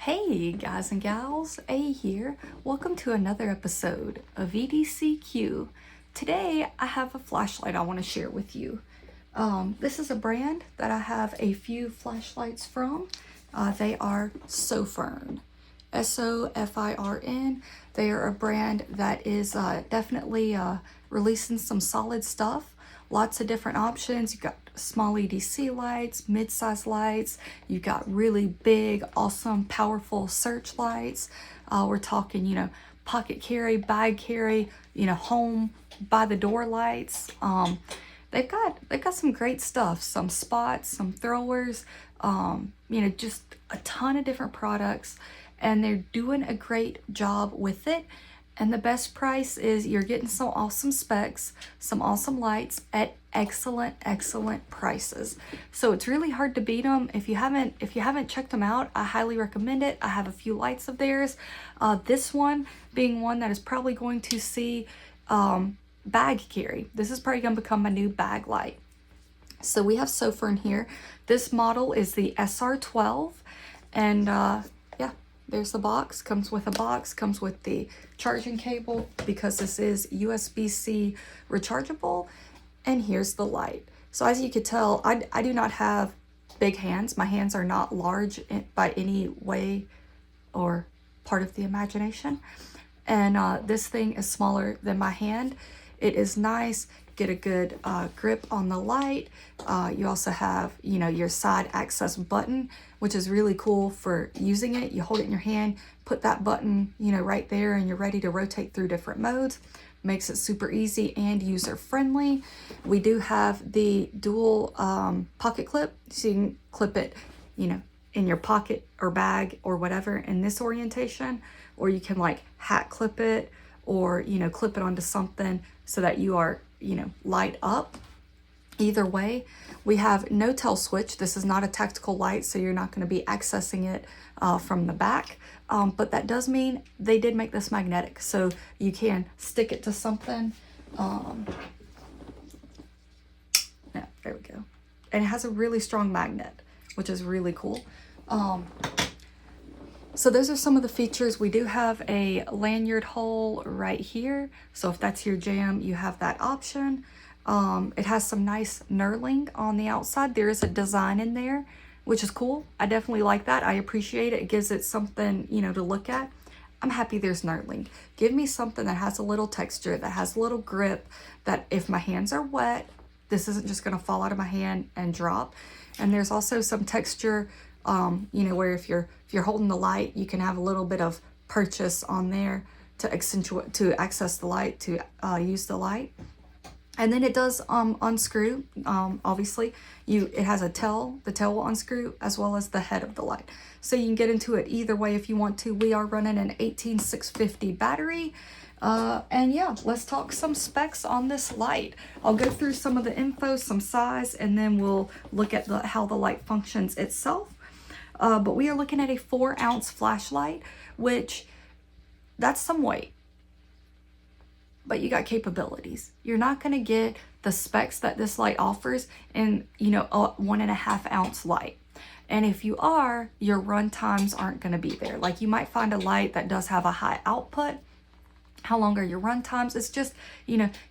Hey guys and gals, A here. Welcome to another episode of EDCQ. Today I have a flashlight I want to share with you. This is a brand that I have a few flashlights from. They are Sofirn. Sofirn. They are a brand that is definitely releasing some solid stuff. Lots of different options. You've got small EDC lights, mid-size lights. You've got really big, awesome, powerful search lights. We're talking, pocket carry, bag carry, home by the door lights. They've got some great stuff. Some spots, some throwers. Just a ton of different products, and they're doing a great job with it. And the best price is you're getting some awesome specs, some awesome lights at excellent prices. So it's really hard to beat them. If you haven't checked them out, I highly recommend it. I have a few lights of theirs. This one being one that is probably going to see bag carry. This is probably going to become my new bag light. So we have Sofirn here. This model is the SR12, and there's the box. Comes with a box, comes with the charging cable because this is USB-C rechargeable, and here's the light. So as you could tell, I do not have big hands. My hands are not large by any way or part of the imagination, and this thing is smaller than my hand. It is nice. Get a good grip on the light. You also have, your side access button, which is really cool for using it. You hold it in your hand, put that button, right there, and you're ready to rotate through different modes. Makes it super easy and user friendly. We do have the dual pocket clip, so you can clip it, in your pocket or bag or whatever in this orientation, or you can like hat clip it, or clip it onto something so that you are light up. Either way, we have no tell switch. This is not a tactical light, so you're not going to be accessing it from the back, but that does mean they did make this magnetic, so you can stick it to something. There we go. And it has a really strong magnet, which is really cool. So those are some of the features. We do have a lanyard hole right here. So if that's your jam, you have that option. It has some nice knurling on the outside. There is a design in there, which is cool. I definitely like that. I appreciate it. It gives it something, to look at. I'm happy there's knurling. Give me something that has a little texture, that has a little grip, that if my hands are wet, this isn't just gonna fall out of my hand and drop. And there's also some texture, where if you're holding the light, you can have a little bit of purchase on there to access the light, to use the light. And then it does unscrew. Obviously, it has the tail will unscrew, as well as the head of the light. So you can get into it either way if you want to. We are running an 18650 battery. And yeah, let's talk some specs on this light. I'll go through some of the info, some size, and then we'll look at how the light functions itself. But we are looking at a 4-ounce flashlight, which that's some weight, but you got capabilities. You're not going to get the specs that this light offers in, a 1.5-ounce light. And if you are, your run times aren't going to be there. Like, you might find a light that does have a high output. How long are your run times? It's just,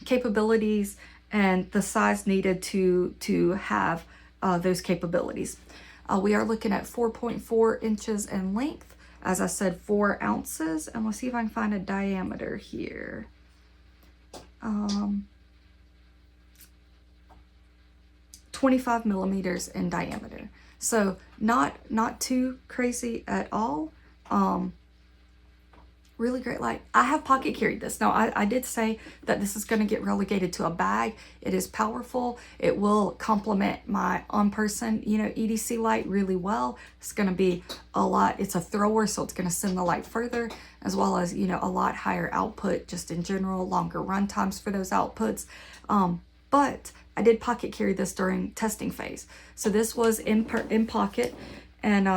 capabilities and the size needed to have those capabilities. We are looking at 4.4 inches in length. As I said, 4 ounces. And we'll see if I can find a diameter here. 25 millimeters in diameter. So not too crazy at all. Really great light. I have pocket carried this. Now, I did say that this is going to get relegated to a bag. It is powerful. It will complement my on-person, EDC light really well. It's going to be a lot. It's a thrower, so it's going to send the light further, as well as, a lot higher output just in general, longer run times for those outputs. But I did pocket carry this during testing phase. So this was in pocket, and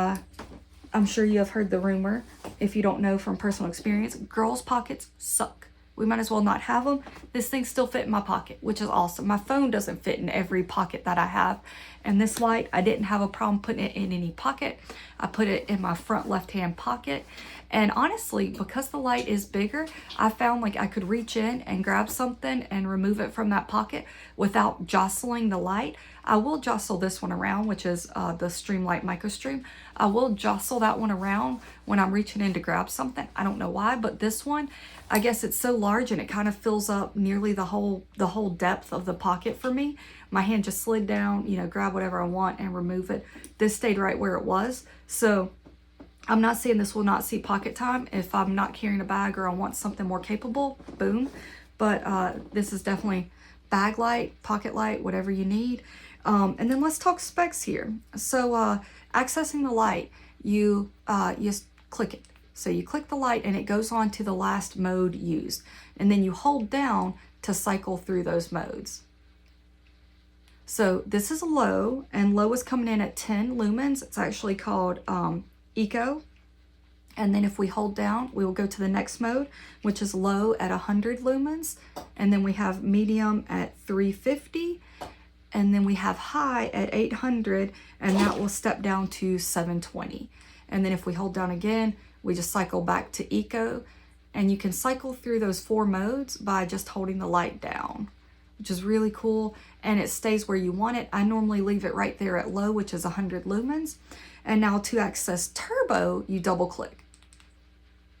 I'm sure you have heard the rumor, if you don't know from personal experience, girls' pockets suck. We might as well not have them. This thing still fit in my pocket, which is awesome. My phone doesn't fit in every pocket that I have. And this light, I didn't have a problem putting it in any pocket. I put it in my front left-hand pocket. And honestly, because the light is bigger, I found like I could reach in and grab something and remove it from that pocket without jostling the light. I will jostle this one around, which is the Streamlight MicroStream. I will jostle that one around when I'm reaching in to grab something. I don't know why, but this one, I guess it's so large and it kind of fills up nearly the whole depth of the pocket for me. My hand just slid down, you know, grab whatever I want and remove it. This stayed right where it was. So I'm not saying this will not see pocket time if I'm not carrying a bag or I want something more capable, boom. But this is definitely bag light, pocket light, whatever you need. And then let's talk specs here. So accessing the light, you just click it. So you click the light and it goes on to the last mode used. And then you hold down to cycle through those modes. So this is low, and low is coming in at 10 lumens. It's actually called Eco. And then if we hold down, we will go to the next mode, which is low at 100 lumens. And then we have medium at 350. And then we have high at 800, and that will step down to 720. And then if we hold down again, we just cycle back to Eco. And you can cycle through those 4 modes by just holding the light down, which is really cool. And it stays where you want it. I normally leave it right there at low, which is 100 lumens. And now to access turbo, you double click.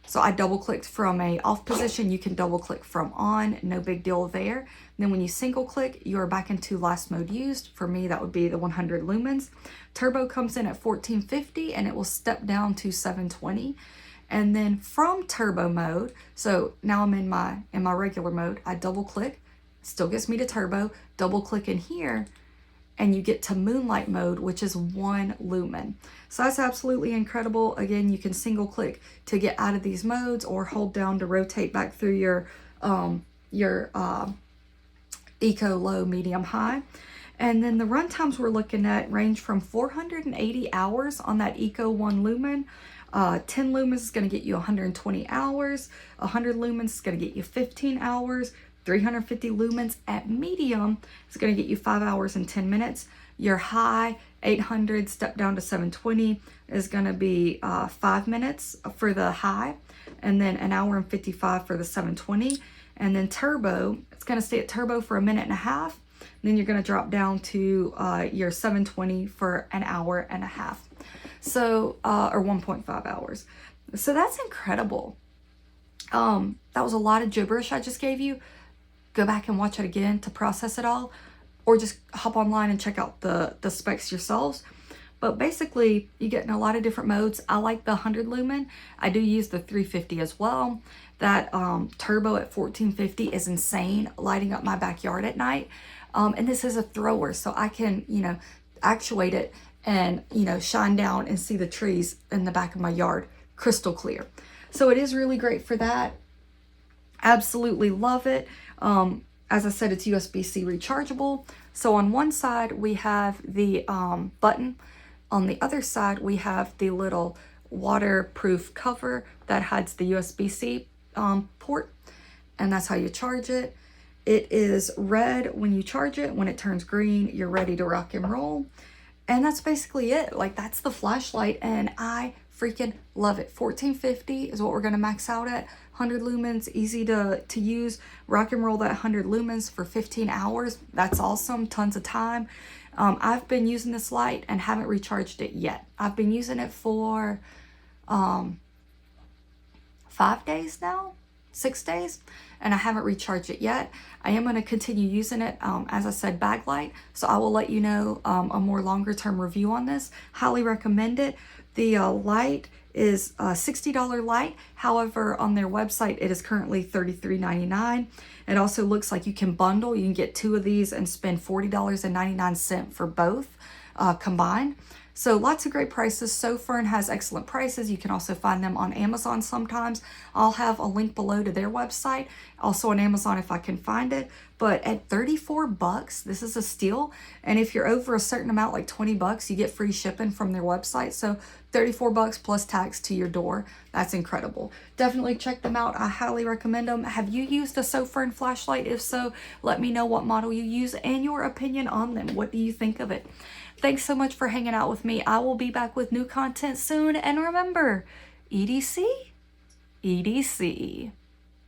So I double clicked from a off position. You can double click from on, no big deal there. And then when you single click, you're back into last mode used. For me, that would be the 100 lumens. Turbo comes in at 1450 and it will step down to 720. And then from turbo mode, so now I'm in my regular mode, I double click, still gets me to turbo, double click in here, and you get to moonlight mode, which is 1 lumen. So that's absolutely incredible. Again, you can single click to get out of these modes or hold down to rotate back through your eco, low, medium, high. And then the run times we're looking at range from 480 hours on that eco 1 lumen. 10 lumens is going to get you 120 hours. 100 lumens is going to get you 15 hours. 350 lumens at medium is going to get you 5 hours and 10 minutes. Your high, 800, step down to 720, is going to be 5 minutes for the high, and then an hour and 55 for the 720. And then turbo, it's going to stay at turbo for 1.5 minutes. Then you're going to drop down to your 720 for an hour and a half. So, or 1.5 hours. So that's incredible. That was a lot of gibberish I just gave you. Go back and watch it again to process it all, or just hop online and check out the specs yourselves. But basically, you get in a lot of different modes. I like the 100 lumen. I do use the 350 as well. That turbo at 1450 is insane, lighting up my backyard at night. And this is a thrower, so I can, you know, actuate it and, you know, shine down and see the trees in the back of my yard crystal clear. So it is really great for that. Absolutely love it. As I said, it's USB-C rechargeable. So on one side we have the button. On the other side we have the little waterproof cover that hides the USB-C port, and that's how you charge it. It is red when you charge it. When it turns green, you're ready to rock and roll. And that's basically it. Like, that's the flashlight, and I freaking love it. 1450 is what we're gonna max out at. 100 lumens, easy to use. Rock and roll that 100 lumens for 15 hours. That's awesome, tons of time. I've been using this light and haven't recharged it yet. I've been using it for 5 days now, 6 days, and I haven't recharged it yet. I am going to continue using it, as I said, backlight, so I will let you know a more longer term review on this. Highly recommend it. The light is a $60 light. However, on their website, it is currently $33.99. It also looks like you can bundle. You can get 2 of these and spend $40.99 for both combined. So lots of great prices. Sofirn has excellent prices. You can also find them on Amazon sometimes. I'll have a link below to their website, also on Amazon if I can find it. But at 34 bucks, this is a steal. And if you're over a certain amount, like 20 bucks, you get free shipping from their website. So 34 bucks plus tax to your door. That's incredible. Definitely check them out. I highly recommend them. Have you used a Sofirn flashlight? If so, let me know what model you use and your opinion on them. What do you think of it? Thanks so much for hanging out with me. I will be back with new content soon. And remember, EDC, EDC.